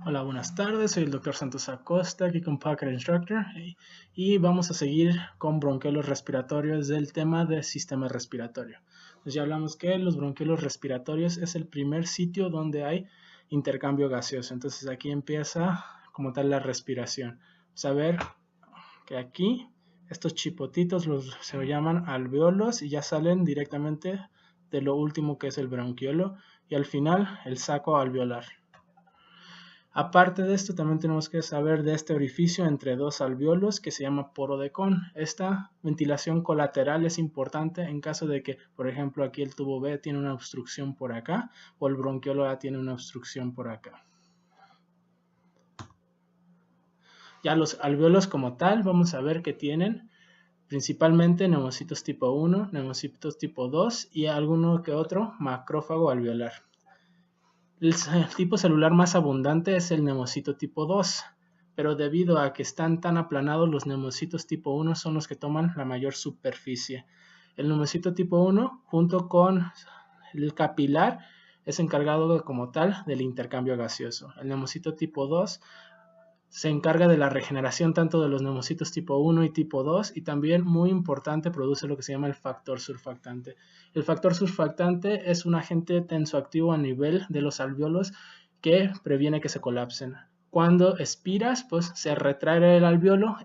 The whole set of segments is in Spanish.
Hola, buenas tardes, soy el Dr. Santos Acosta, aquí con Parker Instructor, y vamos a seguir con bronquiolos respiratorios del tema del sistema respiratorio. Entonces ya hablamos que los bronquiolos respiratorios es el primer sitio donde hay intercambio gaseoso. Entonces aquí empieza como tal la respiración. Vamos a ver que aquí estos chipotitos se llaman alveolos y ya salen directamente de lo último que es el bronquiolo y al final el saco alveolar. Aparte de esto, también tenemos que saber de este orificio entre dos alveolos que se llama poro de Kohn. Esta ventilación colateral es importante en caso de que, por ejemplo, aquí el tubo B tiene una obstrucción por acá o el bronquiolo A tiene una obstrucción por acá. Ya los alveolos como tal, vamos a ver que tienen principalmente neumocitos tipo 1, neumocitos tipo 2 y alguno que otro macrófago alveolar. El tipo celular más abundante es el neumocito tipo 2, pero debido a que están tan aplanados, los neumocitos tipo 1 son los que toman la mayor superficie. El neumocito tipo 1, junto con el capilar, es encargado como tal del intercambio gaseoso. El neumocito tipo 2 se encarga de la regeneración tanto de los neumocitos tipo 1 y tipo 2 y también, muy importante, produce lo que se llama el factor surfactante. El factor surfactante es un agente tensoactivo a nivel de los alveolos que previene que se colapsen. Cuando expiras, pues se retrae el alveolo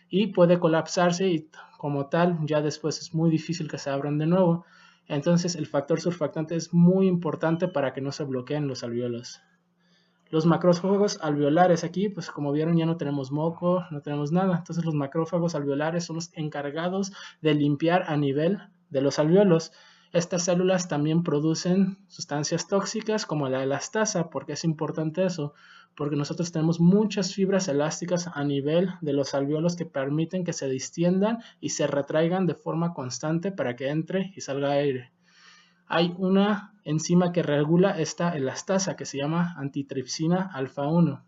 y puede colapsarse y como tal ya después es muy difícil que se abran de nuevo. Entonces el factor surfactante es muy importante para que no se bloqueen los alveolos. Los macrófagos alveolares aquí, pues como vieron ya no tenemos moco, no tenemos nada. Entonces los macrófagos alveolares son los encargados de limpiar a nivel de los alveolos. Estas células también producen sustancias tóxicas como la elastasa. ¿Por qué es importante eso? Porque nosotros tenemos muchas fibras elásticas a nivel de los alveolos que permiten que se distiendan y se retraigan de forma constante para que entre y salga aire. Hay una enzima que regula esta elastasa que se llama antitripsina alfa 1.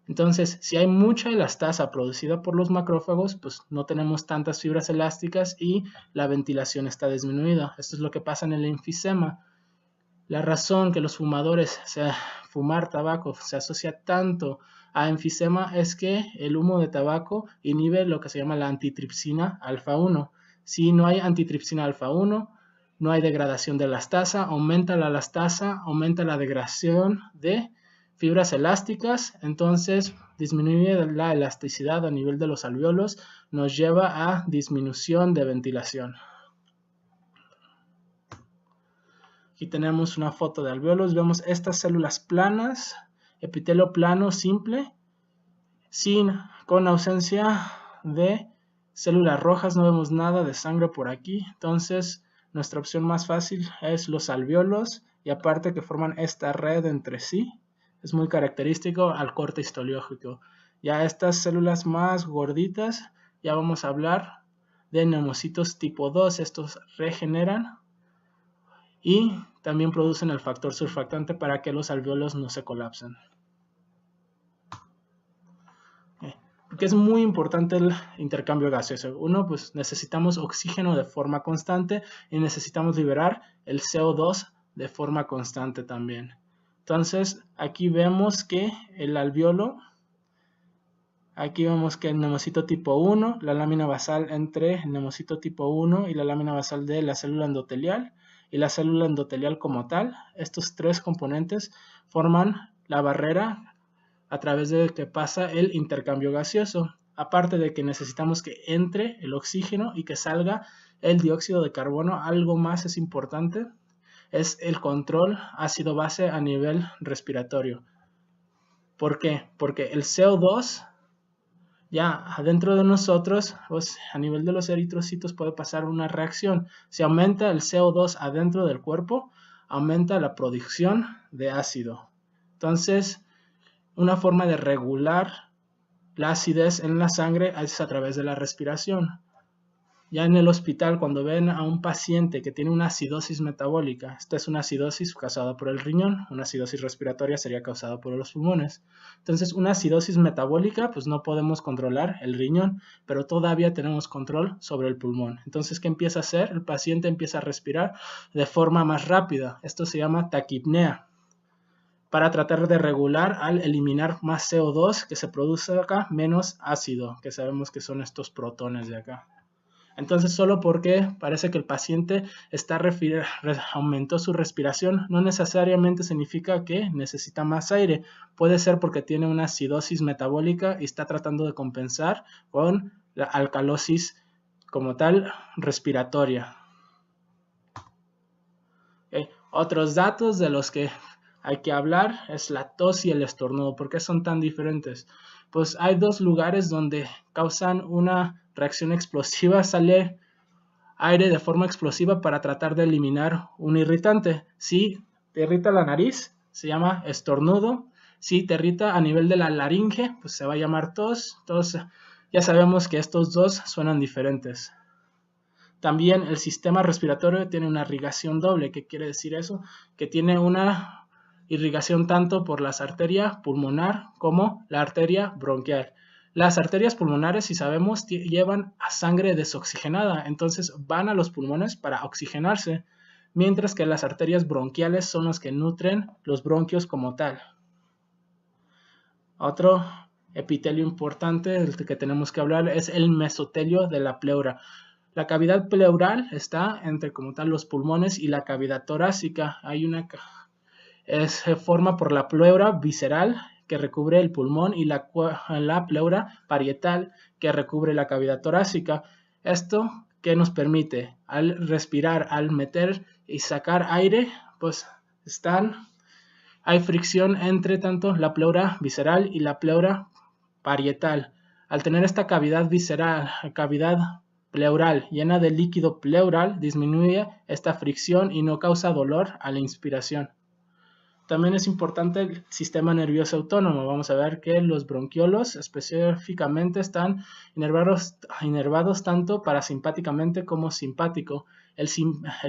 Entonces, si hay mucha elastasa producida por los macrófagos, pues no tenemos tantas fibras elásticas y la ventilación está disminuida. Esto es lo que pasa en el enfisema. La razón que los fumadores, fumar tabaco, se asocia tanto a enfisema es que el humo de tabaco inhibe lo que se llama la antitripsina alfa 1. Si no hay antitripsina alfa 1, no hay degradación de elastasa, aumenta la elastasa, aumenta la degradación de fibras elásticas, entonces disminuye la elasticidad a nivel de los alveolos, nos lleva a disminución de ventilación. Aquí tenemos una foto de alveolos, vemos estas células planas, epitelio plano simple, con ausencia de células rojas, no vemos nada de sangre por aquí, entonces nuestra opción más fácil es los alveolos y aparte que forman esta red entre sí, es muy característico al corte histológico. Ya estas células más gorditas, ya vamos a hablar de neumocitos tipo 2, estos regeneran y también producen el factor surfactante para que los alveolos no se colapsen. Porque es muy importante el intercambio gaseoso. Uno, pues necesitamos oxígeno de forma constante y necesitamos liberar el CO2 de forma constante también. Entonces, aquí vemos que el alveolo, aquí vemos que el neumocito tipo 1, la lámina basal entre el neumocito tipo 1 y la lámina basal de la célula endotelial y la célula endotelial como tal, estos tres componentes forman la barrera a través de que pasa el intercambio gaseoso. Aparte de que necesitamos que entre el oxígeno y que salga el dióxido de carbono, algo más es importante, es el control ácido-base a nivel respiratorio. ¿Por qué? Porque el CO2 ya adentro de nosotros, pues, a nivel de los eritrocitos puede pasar una reacción. Si aumenta el CO2 adentro del cuerpo, aumenta la producción de ácido. Entonces, una forma de regular la acidez en la sangre es a través de la respiración. Ya en el hospital, cuando ven a un paciente que tiene una acidosis metabólica, esta es una acidosis causada por el riñón, una acidosis respiratoria sería causada por los pulmones. Entonces, una acidosis metabólica, pues no podemos controlar el riñón, pero todavía tenemos control sobre el pulmón. Entonces, ¿qué empieza a hacer? El paciente empieza a respirar de forma más rápida. Esto se llama taquipnea. para tratar de regular al eliminar más CO2 que se produce acá, menos ácido, que sabemos que son estos protones de acá. Entonces, solo porque parece que el paciente aumentó su respiración, no necesariamente significa que necesita más aire. Puede ser porque tiene una acidosis metabólica y está tratando de compensar con la alcalosis como tal respiratoria. Okay. Otros datos de los que hay que hablar es la tos y el estornudo. ¿Por qué son tan diferentes? Pues hay dos lugares donde causan una reacción explosiva, sale aire de forma explosiva para tratar de eliminar un irritante. Si te irrita la nariz, se llama estornudo. Si te irrita a nivel de la laringe, pues se va a llamar tos. Entonces, ya sabemos que estos dos suenan diferentes. También el sistema respiratorio tiene una irrigación doble. ¿Qué quiere decir eso? Que tiene una irrigación tanto por la arteria pulmonar como la arteria bronquial. Las arterias pulmonares, si sabemos, llevan a sangre desoxigenada, entonces van a los pulmones para oxigenarse, mientras que las arterias bronquiales son las que nutren los bronquios como tal. Otro epitelio importante del que tenemos que hablar es el mesotelio de la pleura. La cavidad pleural está entre como tal los pulmones y la cavidad torácica. Se forma por la pleura visceral que recubre el pulmón y la pleura parietal que recubre la cavidad torácica. Esto que nos permite al respirar, al meter y sacar aire, pues hay fricción entre tanto la pleura visceral y la pleura parietal. Al tener esta cavidad pleural llena de líquido pleural, disminuye esta fricción y no causa dolor a la inspiración. También es importante el sistema nervioso autónomo. Vamos a ver que los bronquiolos específicamente están inervados tanto parasimpáticamente como simpático. El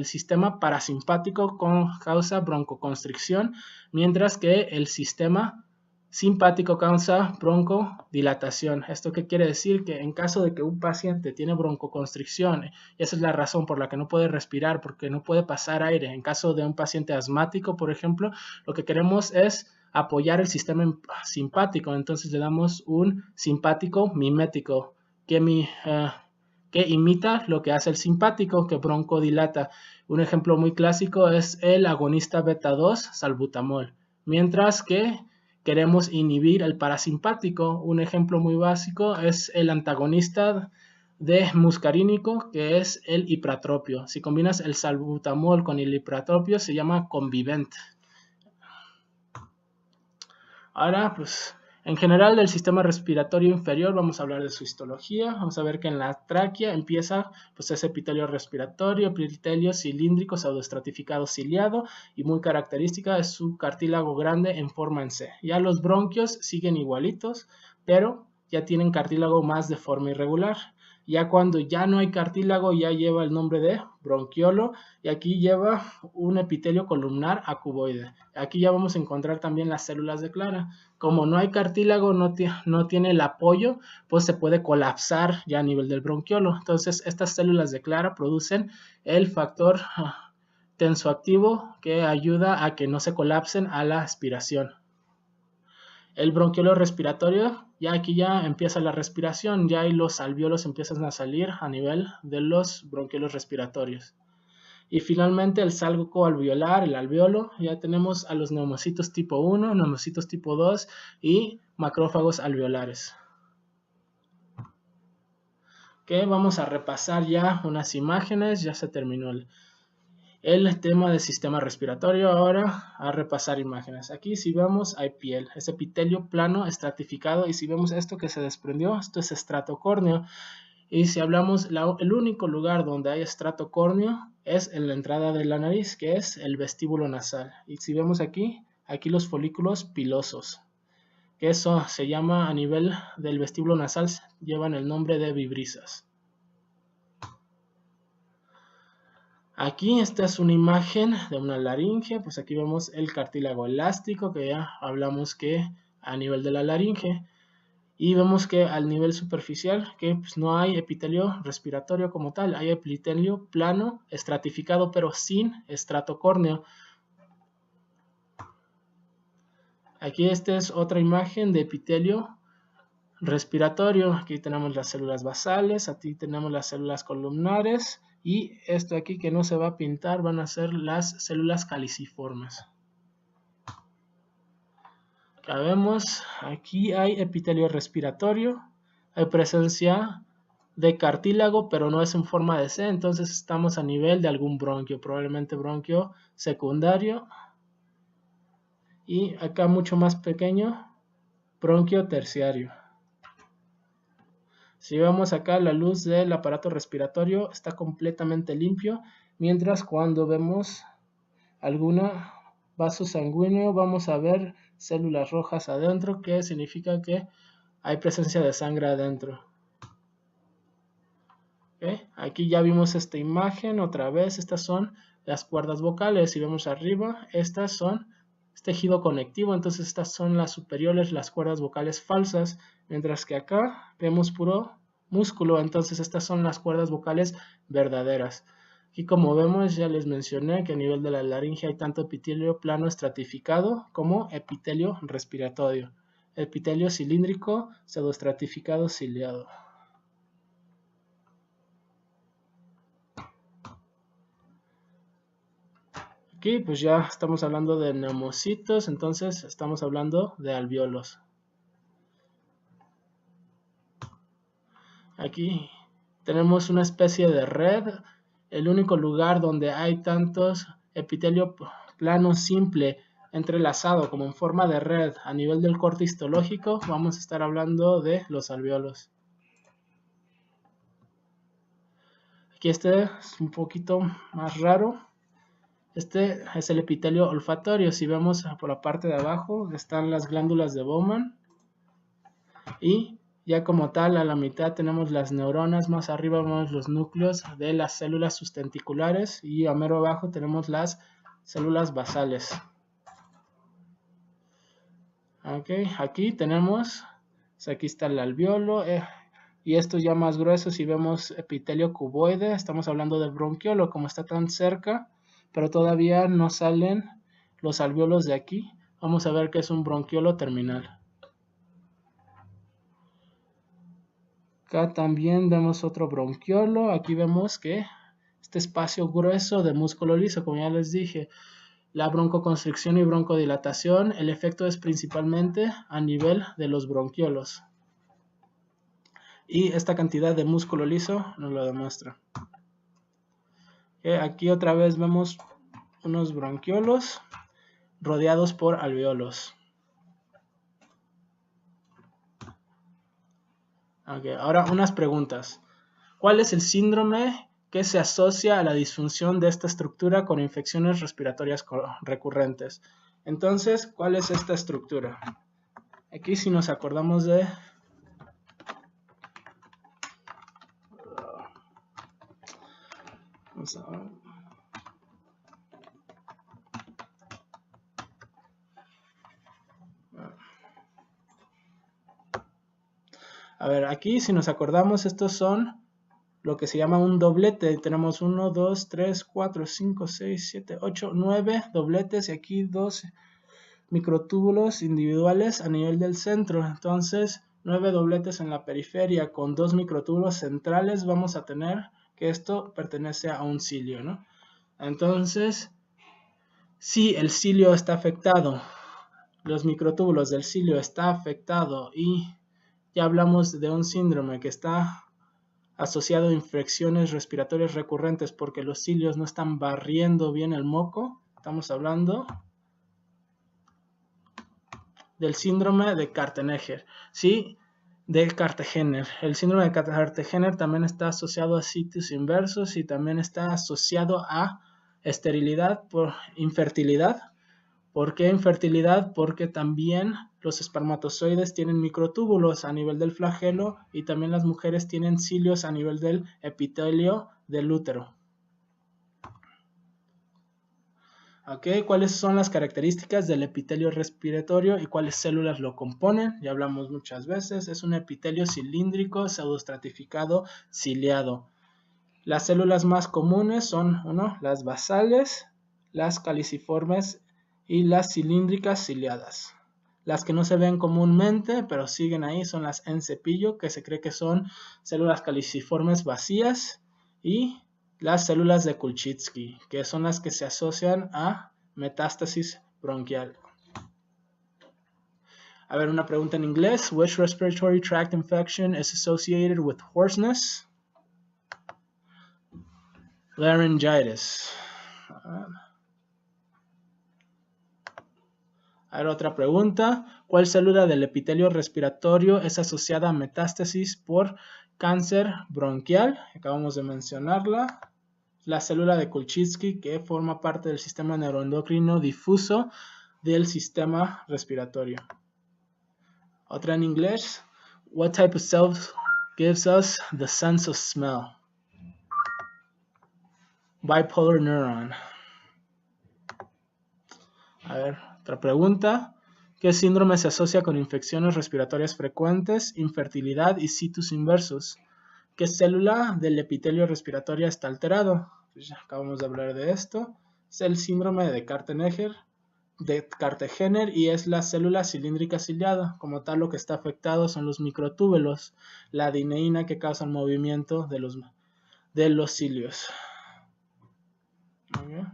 sistema parasimpático causa broncoconstricción, mientras que el sistema simpático causa broncodilatación. ¿Esto qué quiere decir? Que en caso de que un paciente tiene broncoconstricción, y esa es la razón por la que no puede respirar, porque no puede pasar aire. En caso de un paciente asmático, por ejemplo, lo que queremos es apoyar el sistema simpático. Entonces le damos un simpático mimético que imita lo que hace el simpático, que broncodilata. Un ejemplo muy clásico es el agonista beta 2, salbutamol. Mientras que queremos inhibir el parasimpático. Un ejemplo muy básico es el antagonista de muscarínico, que es el ipratropio. Si combinas el salbutamol con el ipratropio, se llama convivent. Ahora, pues, en general del sistema respiratorio inferior vamos a hablar de su histología. Vamos a ver que en la tráquea empieza pues ese epitelio respiratorio, epitelio cilíndrico pseudoestratificado ciliado, y muy característica es su cartílago grande en forma en C. Ya los bronquios siguen igualitos, pero ya tienen cartílago más de forma irregular. Ya cuando ya no hay cartílago, ya lleva el nombre de bronquiolo, y aquí lleva un epitelio columnar acuboide. Aquí ya vamos a encontrar también las células de Clara. Como no hay cartílago, no tiene el apoyo, pues se puede colapsar ya a nivel del bronquiolo. Entonces estas células de Clara producen el factor tensoactivo que ayuda a que no se colapsen a la aspiración. El bronquiolo respiratorio, ya aquí ya empieza la respiración, ya ahí los alvéolos empiezan a salir a nivel de los bronquiolos respiratorios. Y finalmente el salgo alveolar, el alvéolo, ya tenemos a los neumocitos tipo 1, neumocitos tipo 2 y macrófagos alveolares. Okay, vamos a repasar ya unas imágenes, ya se terminó el tema del sistema respiratorio. Ahora a repasar imágenes. Aquí si vemos hay piel, es epitelio plano estratificado, y si vemos esto que se desprendió, esto es estrato córneo. Y si hablamos, el único lugar donde hay estrato córneo es en la entrada de la nariz, que es el vestíbulo nasal. Y si vemos aquí los folículos pilosos, que eso se llama a nivel del vestíbulo nasal, llevan el nombre de vibrisas. Aquí esta es una imagen de una laringe, pues aquí vemos el cartílago elástico, que ya hablamos que a nivel de la laringe, y vemos que al nivel superficial que pues no hay epitelio respiratorio como tal, hay epitelio plano estratificado pero sin estrato córneo. Aquí esta es otra imagen de epitelio respiratorio. Aquí tenemos las células basales, aquí tenemos las células columnares y esto aquí que no se va a pintar van a ser las células caliciformes. Acá vemos, aquí hay epitelio respiratorio, hay presencia de cartílago, pero no es en forma de C, entonces estamos a nivel de algún bronquio, probablemente bronquio secundario. Y acá mucho más pequeño, bronquio terciario. Si vemos acá, la luz del aparato respiratorio está completamente limpio, mientras cuando vemos algún vaso sanguíneo vamos a ver células rojas adentro, que significa que hay presencia de sangre adentro. ¿Okay? Aquí ya vimos esta imagen otra vez. Estas son las cuerdas vocales. Si vemos arriba, estas son tejido conectivo, entonces estas son las superiores, las cuerdas vocales falsas, mientras que acá vemos puro músculo, entonces estas son las cuerdas vocales verdaderas. Aquí como vemos ya les mencioné que a nivel de la laringe hay tanto epitelio plano estratificado como epitelio respiratorio, epitelio cilíndrico pseudoestratificado ciliado. Aquí pues ya estamos hablando de neumocitos, entonces estamos hablando de alvéolos. Aquí tenemos una especie de red, el único lugar donde hay tantos epitelio plano simple entrelazado como en forma de red a nivel del corte histológico, vamos a estar hablando de los alvéolos. Aquí este es un poquito más raro. Este es el epitelio olfatorio. Si vemos por la parte de abajo están las glándulas de Bowman y ya como tal a la mitad tenemos las neuronas, más arriba vemos los núcleos de las células sustenticulares y a mero abajo tenemos las células basales. Okay, aquí tenemos, aquí está el alvéolo y esto ya más grueso. Si vemos epitelio cuboide, estamos hablando del bronquiolo, como está tan cerca, pero todavía no salen los alvéolos de aquí. Vamos a ver que es un bronquiolo terminal. Acá también vemos otro bronquiolo. Aquí vemos que este espacio grueso de músculo liso, como ya les dije, la broncoconstricción y broncodilatación, el efecto es principalmente a nivel de los bronquiolos. Y esta cantidad de músculo liso nos lo demuestra. Aquí otra vez vemos unos bronquiolos rodeados por alvéolos. Okay, ahora unas preguntas. ¿Cuál es el síndrome que se asocia a la disfunción de esta estructura con infecciones respiratorias recurrentes? Entonces, ¿cuál es esta estructura? Aquí si nos acordamos de... Vamos a ver. A ver, aquí si nos acordamos, estos son lo que se llama un doblete. Tenemos 1, 2, 3, 4, 5, 6, 7, 8, 9 dobletes y aquí 12 microtúbulos individuales a nivel del centro. Entonces, 9 dobletes en la periferia con 2 microtúbulos centrales. Vamos a tener que esto pertenece a un cilio, ¿no? Entonces, si el cilio está afectado, los microtúbulos del cilio está afectado y ya hablamos de un síndrome que está asociado a infecciones respiratorias recurrentes porque los cilios no están barriendo bien el moco, estamos hablando del síndrome de Cartenegger, ¿sí? De Cartegener. El síndrome de Cartegener también está asociado a sitios inversos y también está asociado a esterilidad por infertilidad. ¿Por qué infertilidad? Porque también los espermatozoides tienen microtúbulos a nivel del flagelo y también las mujeres tienen cilios a nivel del epitelio del útero. Okay, ¿cuáles son las características del epitelio respiratorio y cuáles células lo componen? Ya hablamos muchas veces, es un epitelio cilíndrico pseudoestratificado ciliado. Las células más comunes son, las basales, las caliciformes y las cilíndricas ciliadas. Las que no se ven comúnmente, pero siguen ahí, son las en cepillo, que se cree que son células caliciformes vacías, y las células de Kulczycki, que son las que se asocian a metástasis bronquial. A ver, una pregunta en inglés. Which respiratory tract infection is associated with hoarseness? Laryngitis. A ver, otra pregunta. ¿Cuál célula del epitelio respiratorio es asociada a metástasis por cáncer bronquial? Acabamos de mencionarla. La célula de Kulczycki, que forma parte del sistema neuroendocrino difuso del sistema respiratorio. Otra en inglés. What type of cell gives us the sense of smell? Bipolar neuron. A ver, otra pregunta. ¿Qué síndrome se asocia con infecciones respiratorias frecuentes, infertilidad y situs inversus? ¿Qué célula del epitelio respiratorio está alterado? Pues ya acabamos de hablar de esto. Es el síndrome de Cartegener y es la célula cilíndrica ciliada. Como tal, lo que está afectado son los microtúbulos, la adineína que causa el movimiento de los cilios. Okay.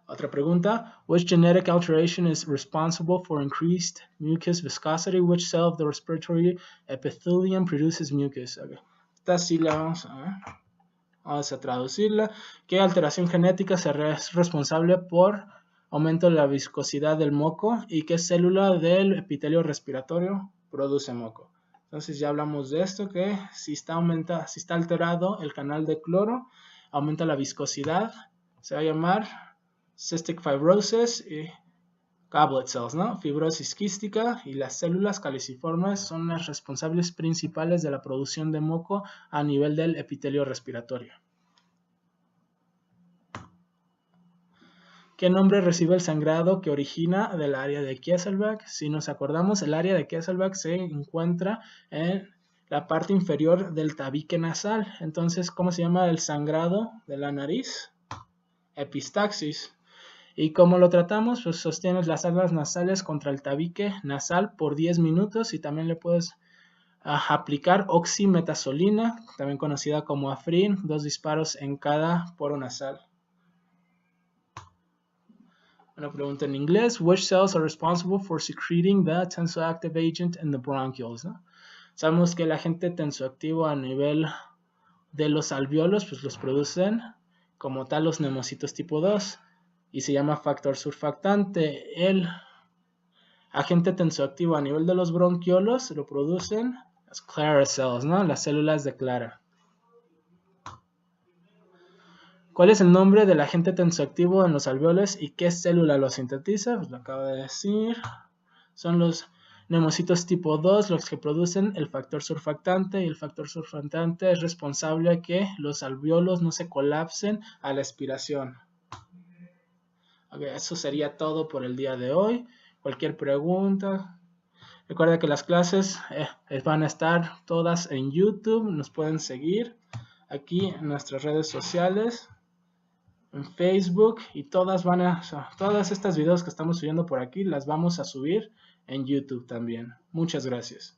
Otra pregunta. Which genetic alteration is responsible for increased mucus viscosity? Which cell of the respiratory epithelium produces mucus? Okay. Esta sí la vamos a traducirla. ¿Qué alteración genética es responsable por aumento de la viscosidad del moco? ¿Y qué célula del epitelio respiratorio produce moco? Entonces ya hablamos de esto, que si está alterado el canal de cloro, aumenta la viscosidad. Se va a llamar cystic fibrosis y goblet cells, ¿no? Fibrosis quística, y las células caliciformes son las responsables principales de la producción de moco a nivel del epitelio respiratorio. ¿Qué nombre recibe el sangrado que origina del área de Kieselbach? Si nos acordamos, el área de Kieselbach se encuentra en la parte inferior del tabique nasal. Entonces, ¿cómo se llama el sangrado de la nariz? Epistaxis. ¿Y cómo lo tratamos? Pues sostienes las alas nasales contra el tabique nasal por 10 minutos y también le puedes aplicar oximetazolina, también conocida como Afrin, 2 disparos en cada poro nasal. Una pregunta en inglés. Which cells are responsible for secreting the tensioactive agent in the bronchioles? ¿No? Sabemos que el agente tensioactivo a nivel de los alvéolos, pues los producen como tal los neumocitos tipo 2 y se llama factor surfactante. El agente tensioactivo a nivel de los bronquiolos lo producen las Clara cells, ¿no? Las células de Clara. ¿Cuál es el nombre del agente tensioactivo en los alvéolos y qué célula lo sintetiza? Pues lo acabo de decir. Son los neumocitos tipo 2 los que producen el factor surfactante, y el factor surfactante es responsable de que los alvéolos no se colapsen a la expiración. Okay, eso sería todo por el día de hoy. Cualquier pregunta, recuerda que las clases van a estar todas en YouTube. Nos pueden seguir aquí en nuestras redes sociales, en Facebook, y todas estas videos que estamos subiendo por aquí las vamos a subir en YouTube también. Muchas gracias.